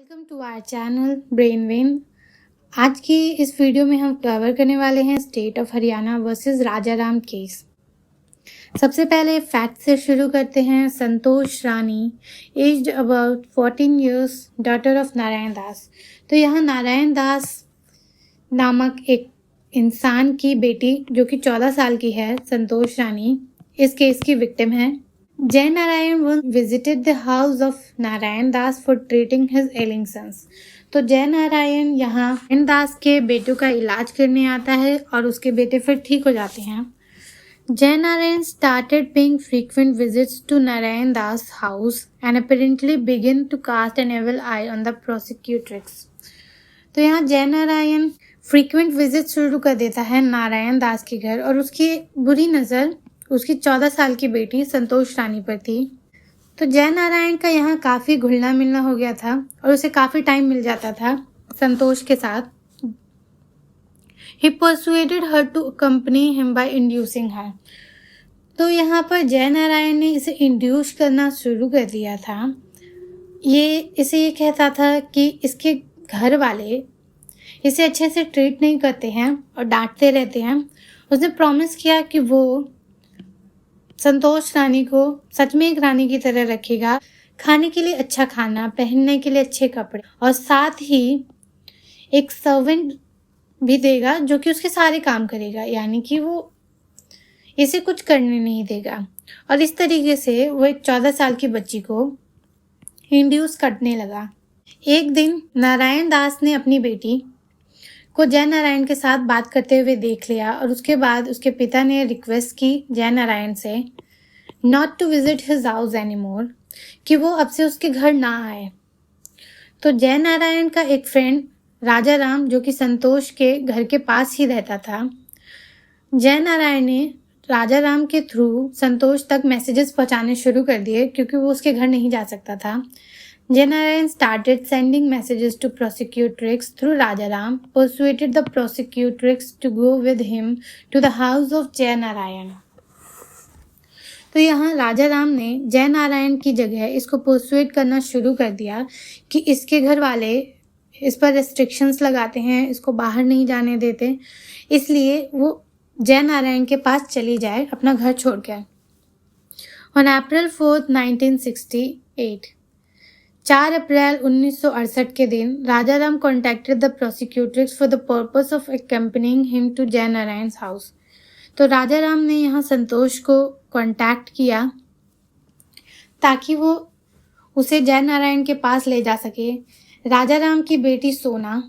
Welcome to our channel brain vein. आज की इस वीडियो में हम कवर करने वाले हैं state of Haryana versus Rajaram case. सबसे पहले फैक्ट से शुरू करते हैं। Santosh Rani aged about 14 years, daughter of Narayan Das. तो यहाँ नारायण दास नामक एक इंसान की बेटी जो कि 14 साल की है, संतोष रानी, इस केस की विक्टिम है। जय Narayan once visited the house of Narayan Das for treating his ailing sons। तो जय नारायण यहाँ नारायण दास के बेटों का इलाज करने आता है और उसके बेटे फिर ठीक हो जाते हैं। जय Narayan started paying frequent visits to Narayan Das house and apparently began to cast an evil eye on the prosecutrix। तो यहाँ जय नारायण फ्रीक्वेंट विजिट शुरू कर देता है नारायण दास के घर और उसकी बुरी नज़र उसकी 14 साल की बेटी संतोष रानी पर थी। तो जय नारायण का यहाँ काफ़ी घुलना मिलना हो गया था और उसे काफ़ी टाइम मिल जाता था संतोष के साथ। He persuaded her to accompany him by inducing her। तो यहाँ पर जय नारायण ने इसे इंड्यूस करना शुरू कर दिया था। इसे ये कहता था कि इसके घर वाले इसे अच्छे से ट्रीट नहीं करते हैं और डांटते रहते हैं। उसने प्रॉमिस किया कि वो संतोष रानी को सच में एक रानी की तरह रखेगा, खाने के लिए अच्छा खाना, पहनने के लिए अच्छे कपड़े और साथ ही एक सर्वेंट भी देगा जो कि उसके सारे काम करेगा, यानी कि वो इसे कुछ करने नहीं देगा। और इस तरीके से वो एक 14 साल की बच्ची को इंड्यूस करने लगा। एक दिन नारायण दास ने अपनी बेटी को जय नारायण के साथ बात करते हुए देख लिया और उसके बाद उसके पिता ने रिक्वेस्ट की जय नारायण से not to visit his house anymore, कि वो अब से उसके घर ना आए। तो जय नारायण का एक फ्रेंड राजाराम जो कि संतोष के घर के पास ही रहता था, जय नारायण ने राजाराम के थ्रू संतोष तक मैसेजेस पहुंचाने शुरू कर दिए क्योंकि वो उसके घर नहीं जा सकता था। Jay Narayan started sending messages to prosecutrix through Rajaram, persuaded the prosecutrix to go with him to the house of Jay Narayan। तो यहाँ राजाराम ने जय नारायण की जगह इसको परसुएट करना शुरू कर दिया कि इसके घर वाले इस पर रेस्ट्रिक्शंस लगाते हैं, इसको बाहर नहीं जाने देते, इसलिए वो जय नारायण के पास चली जाए अपना घर छोड़कर। On April 4, 1968, 4 अप्रैल 1968 के दिन Rajaram contacted the prosecutrix for the purpose of accompanying him to Jai Narayan house. तो राजाराम ने यहाँ संतोष को कॉन्टैक्ट किया ताकि वो उसे जय नारायण के पास ले जा सके। राजाराम की बेटी सोना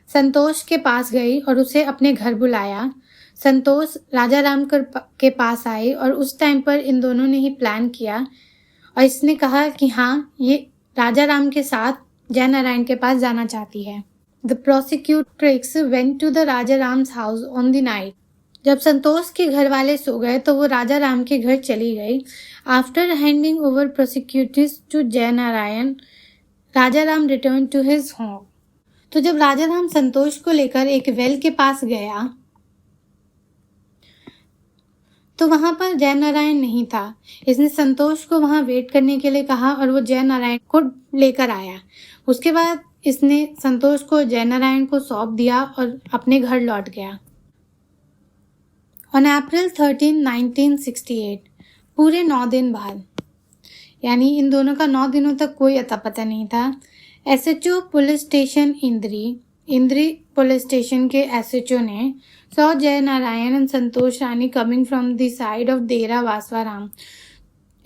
संतोष के पास गई और उसे अपने घर बुलाया। संतोष राजाराम के पास आई और उस टाइम पर इन दोनों ने ही प्लान किया और इसने कहा कि हाँ, ये राजाराम के साथ जय नारायण के पास जाना चाहती है। The prosecutrix went to the Rajaram's house on the night. जब संतोष के घर वाले सो गए तो वो राजाराम के घर चली गई। After handing over prosecutrix to Jai Narayan, Rajaram return to his home. तो जब राजाराम संतोष को लेकर एक वेल के पास गया तो वहां पर जय नारायण नहीं था। इसने संतोष को वहां वेट करने के लिए कहा और वो जय नारायण को लेकर आया। उसके बाद इसने संतोष को जय नारायण को सौंप दिया और अपने घर लौट गया। ऑन अप्रैल 13, 1968, पूरे 9 दिन बाद, यानी इन दोनों का 9 दिनों तक कोई अता पता नहीं था, SHO police station Indri police station के एसएचओ ने saw Jai Narayan and Santosh Rani coming from the side of Dera Vaswaram.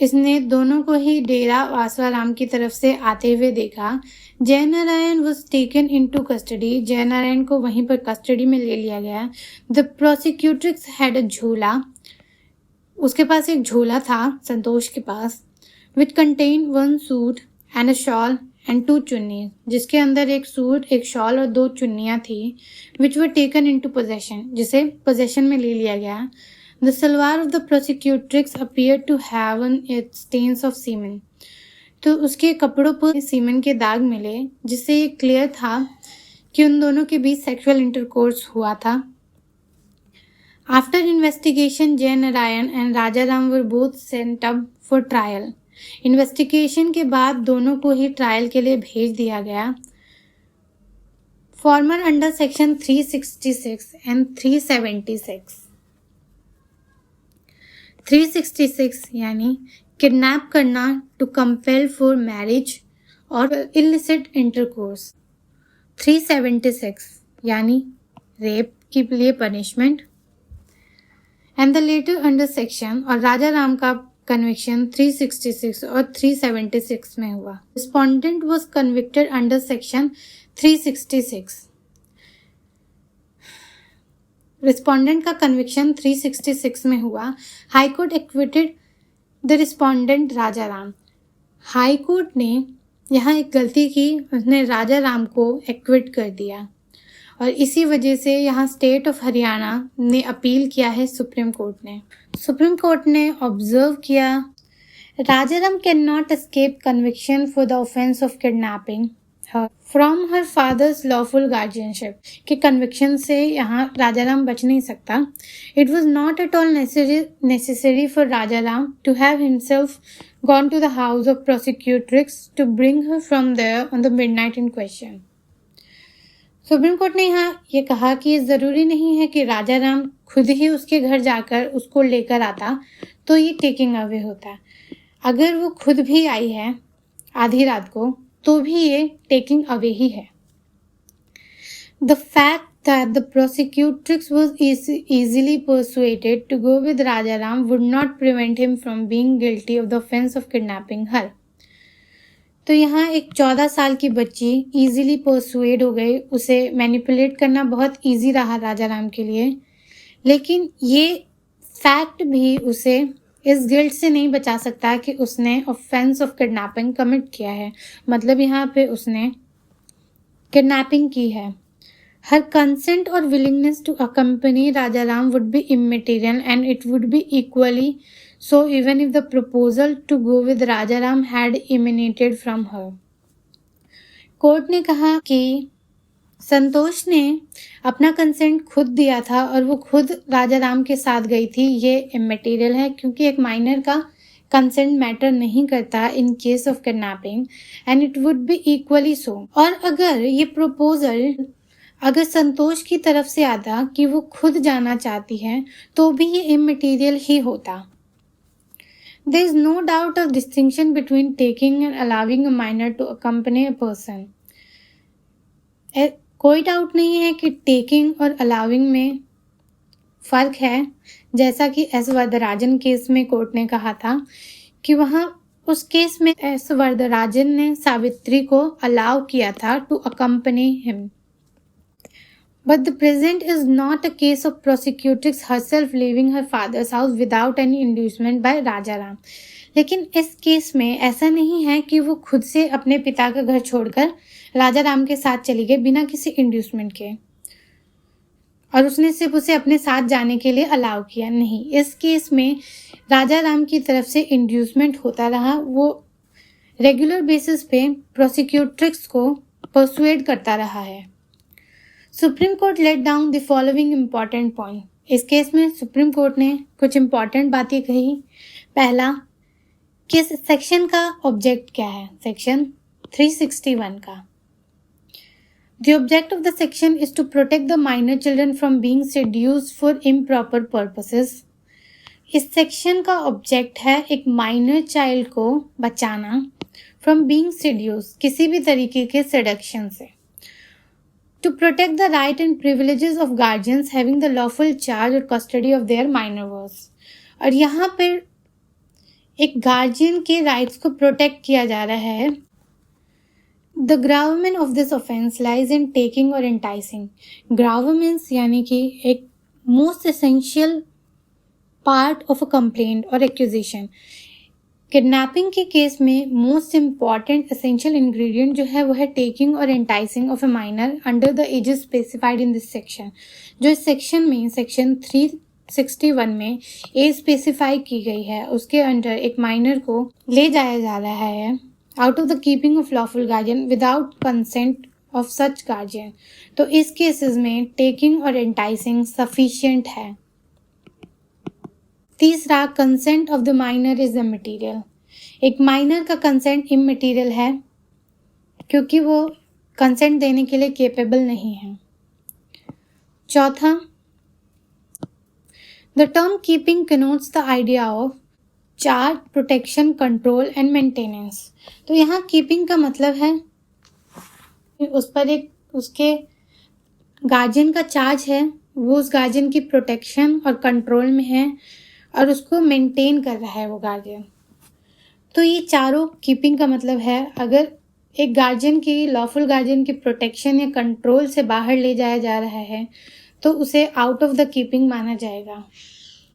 इसने दोनों को ही डेरा वासवाराम की तरफ से आते हुए देखा। जय Narayan was taken into custody. जय नारायण को वहीं पर कस्टडी में ले लिया गया। द प्रोसिक्यूट्रिक्स हैड अ झोला। उसके पास एक झोला था संतोष के पास, which contain 1 suit and a shawl and 2 chunni, जिसके अंदर एक सूट, एक शॉल और 2 चुन्नियाँ थी, which were taken into possession, जिसे पोजेशन में ले लिया गया। The salwar of the prosecutrix appear to have it stains of semen. तो उसके कपड़ों पर सीमेन के दाग मिले, जिससे ये क्लियर था कि उन दोनों के बीच सेक्सुअल इंटरकोर्स हुआ था। After investigation, Jai Narayan and Rajaram were both sent up for trial. Investigation के बाद दोनों को ही ट्रायल के लिए भेज दिया गया। Farmer under section 366 and 376। 366 यानी किडनैप करना टू कंपेल फॉर मैरिज और इलिसिट इंटरकोर्स। 376 यानी रेप के लिए punishment. And the letter under section और राजा राम का कन्विक्शन 366 और 376 में हुआ। Respondent was convicted under section 366। Respondent का कन्विक्शन 366 में हुआ। High court acquitted the respondent Raja Ram. High court ने यहाँ एक गलती की, उसने राजा राम को एक्विट कर दिया और इसी वजह से यहाँ स्टेट ऑफ हरियाणा ने अपील किया है सुप्रीम कोर्ट ने। सुप्रीम कोर्ट ने ऑब्जर्व किया Rajaram can not escape conviction for the offence of kidnapping her from her father's lawful guardianship के कन्विक्शन से यहाँ राजाराम बच नहीं सकता। It was not at all necessary for Rajaram to have himself gone to the house of prosecutrix to bring her from there on the midnight in question. Supreme court ने यहाँ ये कहा कि ये ज़रूरी नहीं है कि राजा राम खुद ही उसके घर जाकर उसको लेकर आता तो ये टेकिंग अवे होता। अगर वो खुद भी आई है आधी रात को तो भी ये टेकिंग अवे ही है। The fact that the prosecutrix was easily persuaded to go with Rajaram would not prevent him from being guilty of the offense of kidnapping her. तो यहाँ एक 14 साल की बच्ची इजीली परसुएड हो गई, उसे मैनिपुलेट करना बहुत इजी रहा राजाराम के लिए, लेकिन ये फैक्ट भी उसे इस गिल्ट से नहीं बचा सकता कि उसने ऑफेंस ऑफ किडनैपिंग कमिट किया है। मतलब यहाँ पे उसने किडनैपिंग की है। हर कंसेंट और willingness to accompany Rajaram would be immaterial and it would be equally so even if the proposal to go with Rajaram had emanated from her. Court ने कहा कि संतोष ने अपना कंसेंट खुद दिया था और वो खुद राजाराम के साथ गई थी, ये इमेटीरियल है क्योंकि एक माइनर का कंसेंट मैटर नहीं करता in case of kidnapping and it would be equally so. और अगर ये प्रपोजल अगर संतोष की तरफ से आता कि वो खुद जाना चाहती है तो भी ये इमेटीरियल ही होता। There is no doubt of distinction between taking and allowing a minor to accompany a person. कोई डाउट नहीं है कि टेकिंग और अलाउिंग में फ़र्क है, जैसा कि एस वरदराजन केस में कोर्ट ने कहा था कि वहाँ उस केस में एस वरदराजन ने सावित्री को अलाउ किया था to accompany him. But the present is not a case of prosecutrix herself leaving her father's house without any inducement by Rajaram. लेकिन इस केस में ऐसा नहीं है कि वो खुद से अपने पिता का घर छोड़कर राजाराम के साथ चली गई बिना किसी इंड्यूसमेंट के और उसने सिर्फ उसे अपने साथ जाने के लिए अलाउ किया। नहीं, इस केस में राजाराम की तरफ से इंड्यूसमेंट होता रहा। वो रेगुलर बेसिस पे प्रोसिक्यूट्रिक्स को परसुएड करता रहा है। Supreme court laid down the following important point. इस केस में सुप्रीम कोर्ट ने कुछ इम्पॉर्टेंट बातें कही। पहला, कि इस सेक्शन का ऑब्जेक्ट क्या है, सेक्शन 361 का। The object of the section is to protect the minor children from being seduced for improper purposes. इस सेक्शन का ऑब्जेक्ट है एक माइनर चाइल्ड को बचाना फ्रॉम बीइंग सेड्यूस्ड, किसी भी तरीके के सेडक्शन से। To protect the right and privileges of guardians having the lawful charge or custody of their minor was. और यहाँ पर एक गार्जियन के राइट्स को प्रोटेक्ट किया जा रहा है। The gravamen of this offense lies in taking or enticing. Gravamens यानी कि एक most essential part of a complaint or accusation. Kidnapping के केस में मोस्ट इम्पॉर्टेंट एसेंशियल इंग्रेडिएंट जो है वो है टेकिंग और enticing of a minor under the ages specified in this section. जो इस सेक्शन में सेक्शन 361 में एज स्पेसिफाई की गई है, उसके अंडर एक माइनर को ले जाया जा रहा है out of the keeping of lawful guardian without consent of such guardian. तो इस केसेस में टेकिंग और एंटाइसिंग सफिशिएंट है। तीसरा, consent of the minor is the material. एक माइनर का कंसेंट इमटेरियल है क्योंकि वो कंसेंट देने के लिए केपेबल नहीं है। चौथा, the term keeping connotes the idea of charge, protection, control and maintenance. तो यहाँ कीपिंग का मतलब है उस पर एक उसके गार्जियन का चार्ज है, वो उस गार्जियन की प्रोटेक्शन और कंट्रोल में है और उसको मेंटेन कर रहा है वो गार्जियन। तो ये चारों कीपिंग का मतलब है। अगर एक गार्जियन की, लॉफुल गार्जियन की प्रोटेक्शन या कंट्रोल से बाहर ले जाया जा रहा है तो उसे आउट ऑफ द कीपिंग माना जाएगा।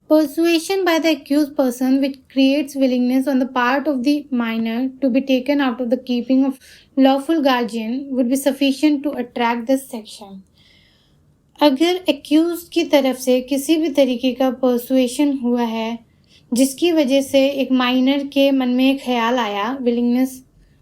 Persuasion by the accused person which creates willingness on the part of the minor to be taken out of the keeping of lawful guardian would be sufficient to attract this section. अगर accused की तरफ से किसी भी तरीके का persuasion हुआ है जिसकी वजह से एक minor के मन में एक ख्याल आया, willingness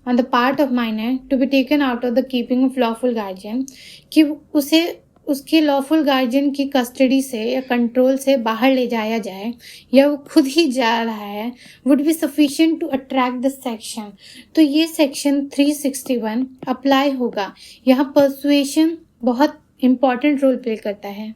on the part of minor to be taken out of the keeping of lawful guardian, कि उसे उसके लॉफुल गार्जियन की कस्टडी से या कंट्रोल से बाहर ले जाया जाए या वो खुद ही जा रहा है, would be sufficient to attract this section. तो ये सेक्शन 361 अप्लाई होगा। यहाँ परसुएशन बहुत इंपॉर्टेंट रोल प्ले करता है।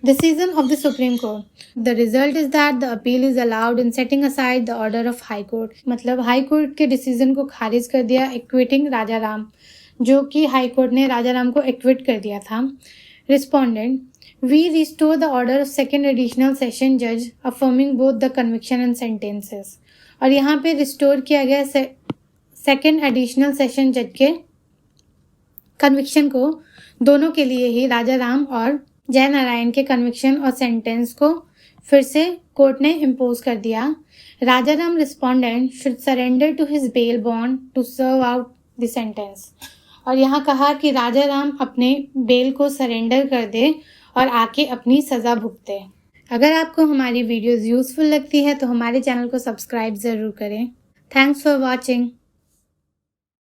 Decision of the Supreme Court. The result is that the appeal is allowed in setting aside the order of High Court. मतलब high court के decision को खारिज कर दिया एक्विटिंग राजा राम, जो कि हाई कोर्ट ने राजा राम को एक्विट कर दिया था। Respondent, we restore the order of second additional session जज affirming both the conviction and sentences. और यहाँ पे रिस्टोर किया गया सेकेंड एडिशनल सेशन जज के कन्विक्शन को, दोनों के लिए ही, राजा राम और जय नारायण के कन्विक्शन और सेंटेंस को फिर से कोर्ट ने इम्पोज कर दिया। Rajaram respondent should surrender to his bail bond to serve out the sentence. और यहाँ कहा कि राजा राम अपने बेल को सरेंडर कर दे और आके अपनी सज़ा भुगते। अगर आपको हमारी वीडियोस यूज़फुल लगती है तो हमारे चैनल को सब्सक्राइब ज़रूर करें। Thanks for watching.